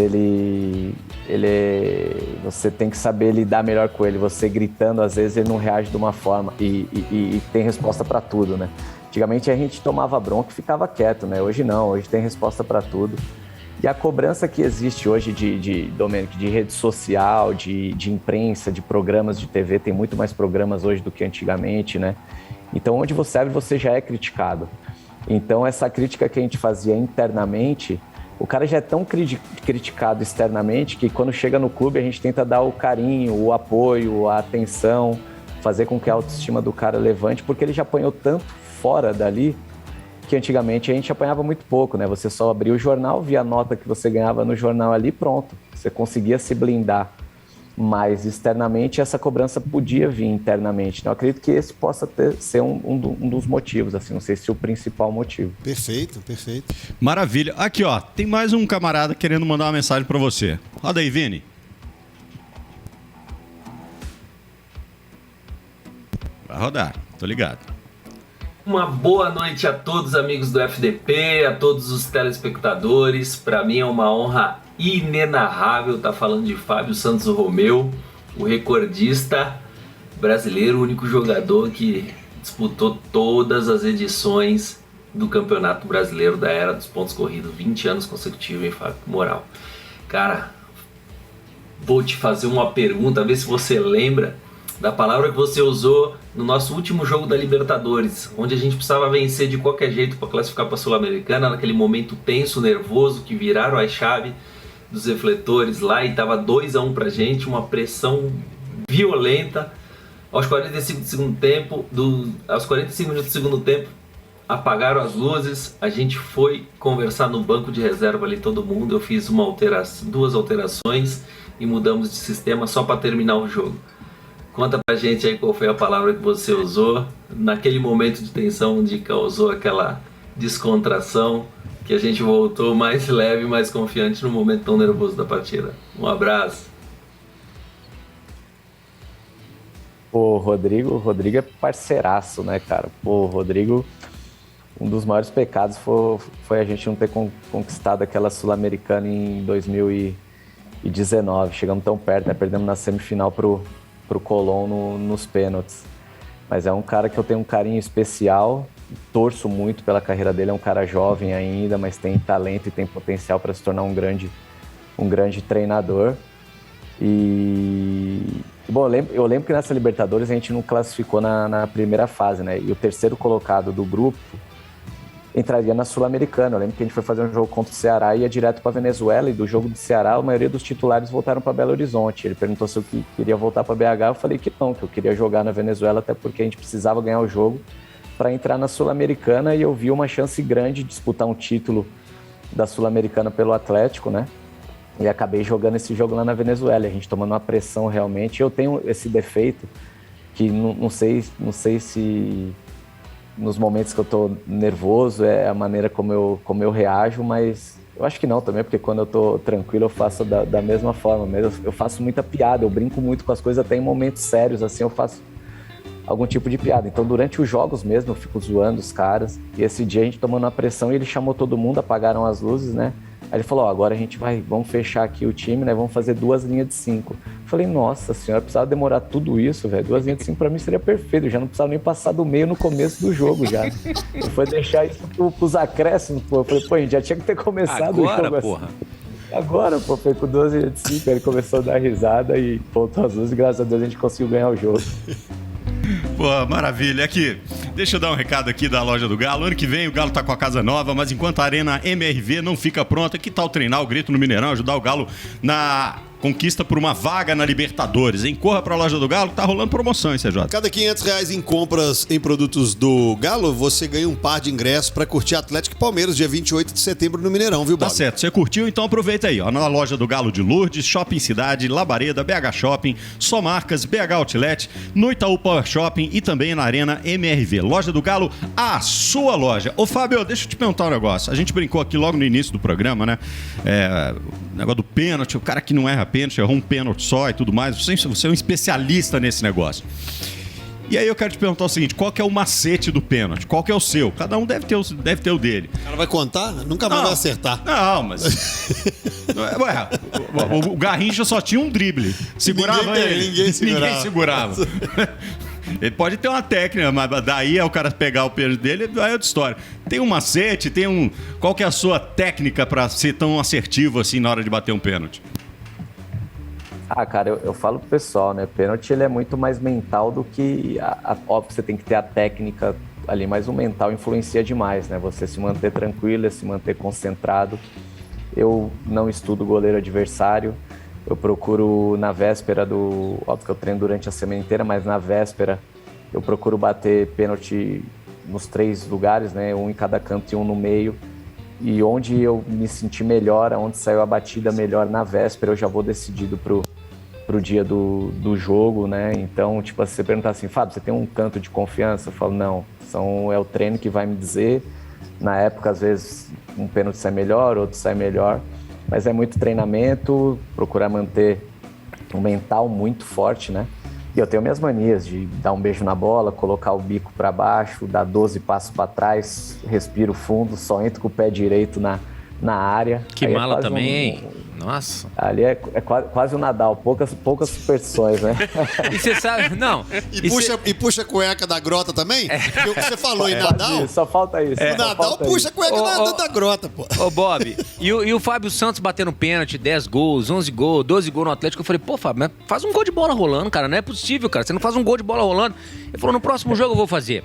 você tem que saber lidar melhor com ele. Você gritando, às vezes ele não reage de uma forma e tem resposta para tudo, né? Antigamente a gente tomava bronca e ficava quieto, né? Hoje não, hoje tem resposta para tudo. E a cobrança que existe hoje Domênico, de rede social, de imprensa, de programas de TV, tem muito mais programas hoje do que antigamente, né? Então, onde você abre, você já é criticado. Então, essa crítica que a gente fazia internamente, o cara já é tão criticado externamente que quando chega no clube a gente tenta dar o carinho, o apoio, a atenção, fazer com que a autoestima do cara levante, porque ele já apanhou tanto fora dali, que antigamente a gente apanhava muito pouco, né? Você só abria o jornal, via a nota que você ganhava no jornal ali, pronto. Você conseguia se blindar. Mas externamente essa cobrança podia vir internamente. Então, eu acredito que esse possa ser um dos motivos, assim, não sei se o principal motivo. Perfeito, perfeito. Maravilha. Aqui, ó, tem mais um camarada querendo mandar uma mensagem pra você. Roda aí, Vini. Vai rodar, tô ligado. Uma boa noite a todos, amigos do FDP, a todos os telespectadores. Para mim é uma honra inenarrável estar falando de Fábio Santos Romeu, o recordista brasileiro, o único jogador que disputou todas as edições do Campeonato Brasileiro da Era dos Pontos Corridos, 20 anos consecutivos, hein, Fábio? Moral. Cara, vou te fazer uma pergunta, a ver se você lembra da palavra que você usou no nosso último jogo da Libertadores, onde a gente precisava vencer de qualquer jeito para classificar para a Sul-Americana, naquele momento tenso, nervoso, que viraram a chave dos refletores lá e estava 2-1 pra gente, uma pressão violenta. Aos 45 do segundo tempo, aos 45 minutos do segundo tempo, apagaram as luzes, a gente foi conversar no banco de reserva ali, todo mundo. Eu fiz duas alterações e mudamos de sistema só para terminar o jogo. Conta pra gente aí qual foi a palavra que você usou naquele momento de tensão onde causou aquela descontração, que a gente voltou mais leve, mais confiante no momento tão nervoso da partida. Um abraço. Pô, Rodrigo é parceiraço, né, cara? Pô, Rodrigo, um dos maiores pecados foi a gente não ter conquistado aquela Sul-Americana em 2019. Chegamos tão perto, né? Perdemos na semifinal pro Colón nos pênaltis. Mas é um cara que eu tenho um carinho especial, torço muito pela carreira dele. É um cara jovem ainda, mas tem talento e tem potencial para se tornar um grande treinador. E bom, eu lembro que nessa Libertadores a gente não classificou na primeira fase, né? E o terceiro colocado do grupo entraria na Sul-Americana. Eu lembro que a gente foi fazer um jogo contra o Ceará e ia direto para Venezuela, e do jogo do Ceará a maioria dos titulares voltaram para Belo Horizonte. Ele perguntou se eu queria voltar para BH, eu falei que não, que eu queria jogar na Venezuela, até porque a gente precisava ganhar o jogo para entrar na Sul-Americana, e eu vi uma chance grande de disputar um título da Sul-Americana pelo Atlético, né? E acabei jogando esse jogo lá na Venezuela, a gente tomando uma pressão realmente. Eu tenho esse defeito que não sei se nos momentos que eu tô nervoso, é a maneira como eu reajo, mas eu acho que não também, porque quando eu tô tranquilo eu faço da mesma forma mesmo. Eu faço muita piada, eu brinco muito com as coisas, até em momentos sérios, assim, eu faço algum tipo de piada. Então, durante os jogos mesmo, eu fico zoando os caras. E esse dia a gente tomando uma pressão e ele chamou todo mundo, apagaram as luzes, né? Aí ele falou, agora a gente vamos fechar aqui o time, né? Vamos fazer 2 linhas de 5. Eu falei, nossa senhora, precisava demorar tudo isso, velho. 2 linhas de 5 pra mim seria perfeito. Eu já não precisava nem passar do meio no começo do jogo já. Eu fui deixar isso pros acréscimos, pô. Eu falei, pô, a gente já tinha que ter começado Agora, o jogo porra. assim. Agora, pô, foi com 2 linhas de 5. Aí ele começou a dar risada e pontou as luzes e graças a Deus a gente conseguiu ganhar o jogo. Pô, maravilha. Aqui, deixa eu dar um recado aqui da Loja do Galo. Ano que vem o Galo tá com a casa nova, mas enquanto a Arena MRV não fica pronta, que tal treinar o Grito no Mineirão, ajudar o Galo na conquista por uma vaga na Libertadores, hein? Corra pra Loja do Galo, que tá rolando promoção, hein, CJ? Cada R$500 em compras em produtos do Galo, você ganha um par de ingressos para curtir Atlético e Palmeiras, dia 28 de setembro no Mineirão, viu, Bob? Tá certo, você curtiu? Então aproveita aí, ó, na Loja do Galo de Lourdes, Shopping Cidade, Labareda, BH Shopping, Só Marcas, BH Outlet, no Itaú Power Shopping e também na Arena MRV. Loja do Galo, a sua loja. Ô, Fábio, deixa eu te perguntar um negócio. A gente brincou aqui logo no início do programa, né? O negócio do pênalti, o cara que não erra pênalti, errou um pênalti só e tudo mais. Você é um especialista nesse negócio. E aí eu quero te perguntar o seguinte, qual que é o macete do pênalti? Qual que é o seu? Cada um deve ter o dele. O cara vai contar? Nunca mais vai acertar. Não, mas... Ué, o Garrincha só tinha um drible. Segurava ele. Ninguém segurava. Ele pode ter uma técnica, mas daí é o cara pegar o pênalti dele, aí é outra história. Tem um macete, Qual que é a sua técnica pra ser tão assertivo assim na hora de bater um pênalti? Ah, cara, eu falo pro pessoal, né? Pênalti ele é muito mais mental do que... Óbvio, você tem que ter a técnica ali, mas o mental influencia demais, né? Você se manter tranquilo, se manter concentrado. Eu não estudo o goleiro adversário. Eu procuro na véspera Óbvio que eu treino durante a semana inteira, mas na véspera eu procuro bater pênalti nos 3 lugares, né? Um em cada canto e um no meio. E onde eu me senti melhor, onde saiu a batida melhor na véspera, eu já vou decidido pro dia do jogo, né? Então, tipo, se você perguntar assim, Fábio, você tem um canto de confiança? Eu falo, não, é o treino que vai me dizer. Na época, às vezes, um pênalti sai melhor, outro sai melhor, mas é muito treinamento, procurar manter um mental muito forte, né? E eu tenho minhas manias de dar um beijo na bola, colocar o bico para baixo, dar 12 passos para trás, respiro fundo, só entro com o pé direito na área. Que aí mala também, hein? Nossa. Ali é quase o Nadal, poucas superstições, né? E você sabe, não. E puxa a cueca da grota também? Porque o que você falou em Nadal... Só falta isso. O Nadal puxa a cueca da grota, pô. Ô, Bob, e o Fábio Santos batendo pênalti, 10 gols, 11 gols, 12 gols no Atlético. Eu falei, pô, Fábio, mas faz um gol de bola rolando, cara. Não é possível, cara. Você não faz um gol de bola rolando. Ele falou, no próximo jogo eu vou fazer.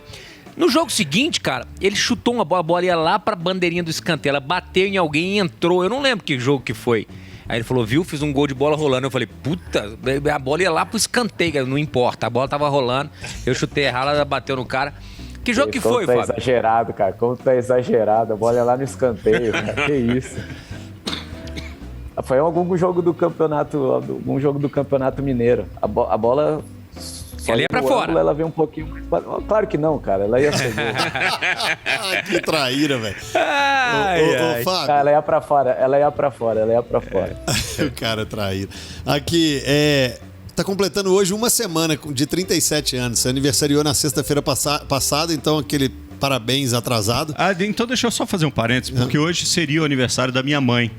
No jogo seguinte, cara, ele chutou uma bola, a bola ia lá pra bandeirinha do escanteio. Ela bateu em alguém e entrou. Eu não lembro que jogo que foi. Aí ele falou, viu, fiz um gol de bola rolando. Eu falei, puta, a bola ia lá pro escanteio, não importa. A bola tava rolando, eu chutei errado, ela bateu no cara. Que jogo que foi, Fábio? Exagerado, cara. Como tá exagerado. A bola ia lá no escanteio, cara. Que isso. Foi algum jogo do campeonato mineiro. A bola... Ela ia pra fora. Ela veio um pouquinho mais... Claro que não, cara. Ela ia ser gol. Que traíra, velho. Ô, Fábio. Ela ia pra fora. O cara é traíra. Aqui, tá completando hoje uma semana de 37 anos. Você aniversariou na sexta-feira passada, então aquele parabéns atrasado. Então deixa eu só fazer um parênteses, porque hoje seria o aniversário da minha mãe.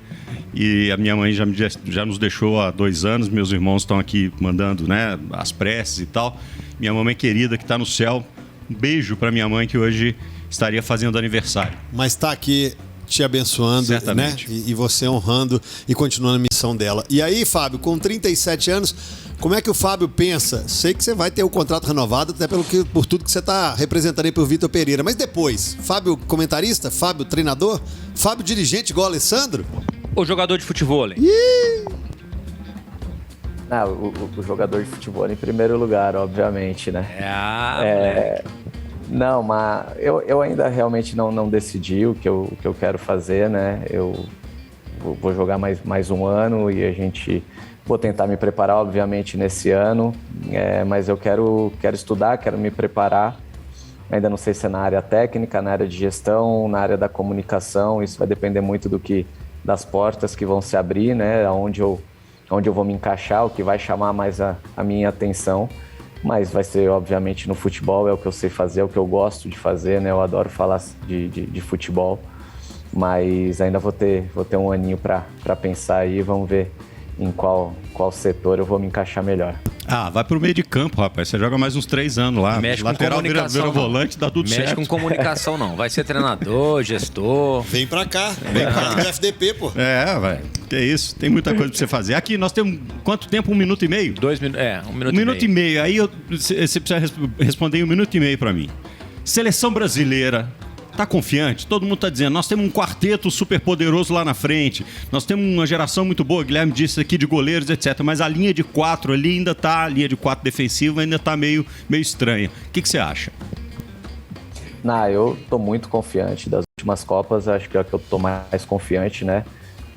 E a minha mãe já nos deixou há 2 anos, meus irmãos estão aqui mandando, né, as preces e tal. Minha mamãe querida que está no céu, um beijo para minha mãe que hoje estaria fazendo aniversário. Mas está aqui te abençoando, certamente, né? E você honrando e continuando a missão dela. E aí, Fábio, com 37 anos, como é que o Fábio pensa? Sei que você vai ter o contrato renovado, até por tudo que você está representando aí pro Vitor Pereira. Mas depois, Fábio comentarista? Fábio treinador? Fábio dirigente igual o Alessandro? O jogador de futebol, hein? O jogador de futebol em primeiro lugar, obviamente, né? Não, mas eu ainda realmente não decidi o que eu quero fazer, né? Eu vou jogar mais um ano e vou tentar me preparar, obviamente, nesse ano, mas eu quero estudar, quero me preparar Ainda não sei se é na área técnica, na área de gestão, na área da comunicação. Isso vai depender muito das portas que vão se abrir, né? Onde eu vou me encaixar, o que vai chamar mais a minha atenção. Mas vai ser, obviamente, no futebol, é o que eu sei fazer, é o que eu gosto de fazer, né? Eu adoro falar de futebol. Mas ainda vou ter um aninho para pensar aí, vamos ver em qual setor eu vou me encaixar melhor. Vai pro meio de campo, rapaz. Você joga mais uns 3 anos lá. Mexe lateral, com comunicação, vira volante, dá tudo certo. Mexe com comunicação, não. Vai ser treinador, gestor. Vem pra cá, vem pra cá do FDP, pô. Vai. Que isso, tem muita coisa pra você fazer. Aqui nós temos quanto tempo? 1 minuto e meio? 2 minutos, 1 minuto e meio. 1 minuto e meio. Aí você precisa responder em 1 minuto e meio pra mim. Seleção brasileira. Tá confiante? Todo mundo tá dizendo, nós temos um quarteto super poderoso lá na frente, nós temos uma geração muito boa, Guilherme disse aqui, de goleiros, etc. Mas a linha de 4 ali ainda tá, a linha de 4 defensiva ainda tá meio estranha. O que você acha? Eu tô muito confiante. Das últimas Copas, acho que é o que eu tô mais confiante, né?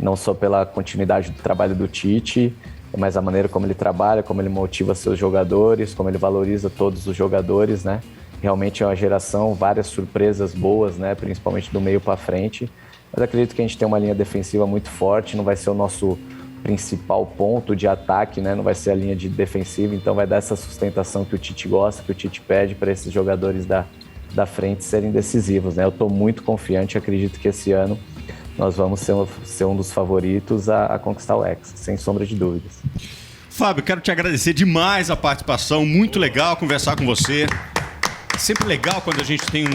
Não só pela continuidade do trabalho do Tite, mas a maneira como ele trabalha, como ele motiva seus jogadores, como ele valoriza todos os jogadores, né? Realmente é uma geração, várias surpresas boas, né? Principalmente do meio para frente. Mas acredito que a gente tem uma linha defensiva muito forte, não vai ser o nosso principal ponto de ataque, né? Não vai ser a linha de defensiva, então vai dar essa sustentação que o Tite gosta, que o Tite pede para esses jogadores da frente serem decisivos, né? Eu estou muito confiante, acredito que esse ano nós vamos ser um dos favoritos a conquistar o Hexa, sem sombra de dúvidas. Fábio, quero te agradecer demais a participação, muito legal conversar com você. Sempre legal quando a gente tem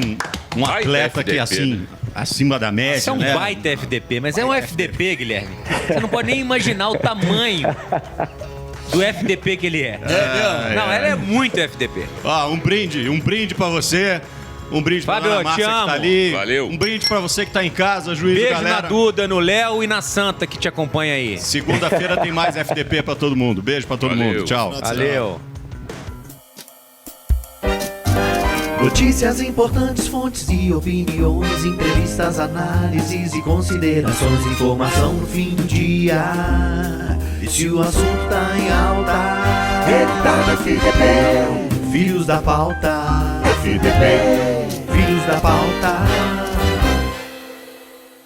um atleta que é assim, acima da média. Isso é um baita FDP, mas é um FDP, Guilherme. Você não pode nem imaginar o tamanho do FDP que ele é. Não, ele é muito FDP. Um brinde pra você. Um brinde Fábio, pra Ana Márcia que tá ali. Valeu. Um brinde pra você que tá em casa, juiz, Beijo galera. na Duda, no Léo e na Santa que te acompanha aí. Segunda-feira tem mais FDP pra todo mundo. Beijo pra todo mundo. Tchau. Valeu. Notícias importantes, fontes e opiniões, entrevistas, análises e considerações, informação no fim do dia. E se o assunto tá em alta, ele tá no FDP. Filhos da pauta, FDP. Filhos da pauta.